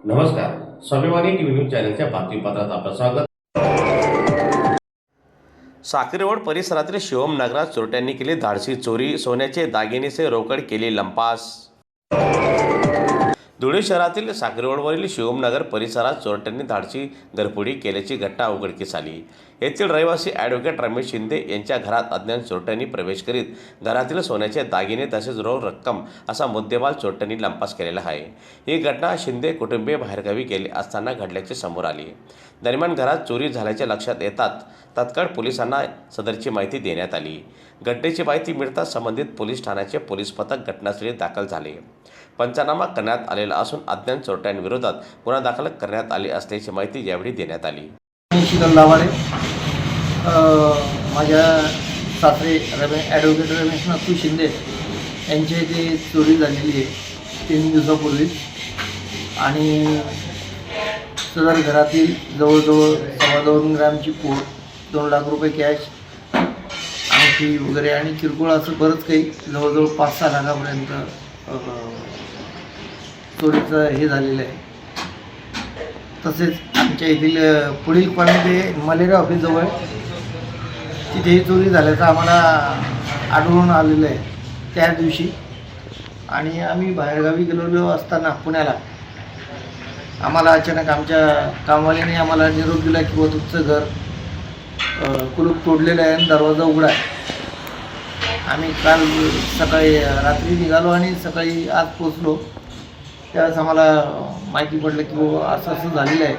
नमस्कार, स्वाभिमानी TV news चॅनलच्या बातमीपत्रात आपलं स्वागत। साक्रीरोड परिसरातील शिवम नगरात चोरट्यांनी केली धाडसी चोरी, सोन्याचे दागिने से रोकड केली लंपास। धुळे शहरातील साक्रीरोडवरील शिवमनगर परिसरात चोरट्यांनी धाडसी घरफोडी केल्याची घटना उघडकीस आली। येथील रहिवासी ॲडव्होकेट रमेश शिंदे यांच्या घरात अज्ञात चोरट्यांनी प्रवेश करीत घरातील सोन्याचे दागिने तसेच रोख रक्कम असा मुद्देमाल चोरट्यांनी लंपास केलेला आहे। ही घटना शिंदे कुटुंबीय बाहेरगावी गेले असताना घडल्याचे समोर आले। दरम्यान घरात चोरी झाल्याचे लक्षात येतात तात्काळ पोलिसांना सदरची माहिती देण्यात आली। घटनेची माहिती मिळताच संबंधित पोलीस ठाण्याचे पोलीस पथक घटनास्थळी दाखल झाले। पंचनामा करण्यात आलेला असून अज्ञात चोरट्यांविरोधात गुन्हा दाखल करण्यात आले असल्याची माहिती यावेळी देण्यात आली। माझ्या सासरे ॲडव्होकेट रमेश नाथू शिंदे यांची इथे चोरी झालेली आहे 3 दिवसापूर्वी आणि सदर घरातील जवळजवळ 2.25 ग्रॅमची पोट, 2 लाख रुपये कॅश, अंगठी वगैरे आणि किरकोळ असं बरंच काही जवळजवळ 5-6 लाखापर्यंत चोरीचं हे झालेलं आहे। तसेच आमच्या येथील पुढील कॉलनीमध्ये मलेरिया ऑफिसजवळ तिथेही चोरी झाल्याचं आम्हाला आढळून आलेलं आहे त्या दिवशी। आणि आम्ही बाहेरगावी गेलेलो असताना पुण्याला आम्हाला अचानक आमच्या कामवाल्याने आम्हाला निरोप दिला की व तुमचं घर कुलूप तोडलेलं आहे आणि दरवाजा उघडा आहे। आम्ही काल सकाळी रात्री निघालो आणि सकाळी आज पोचलो। त्यावेळेस आम्हाला माहिती पडलं की असं झालेलं आहे।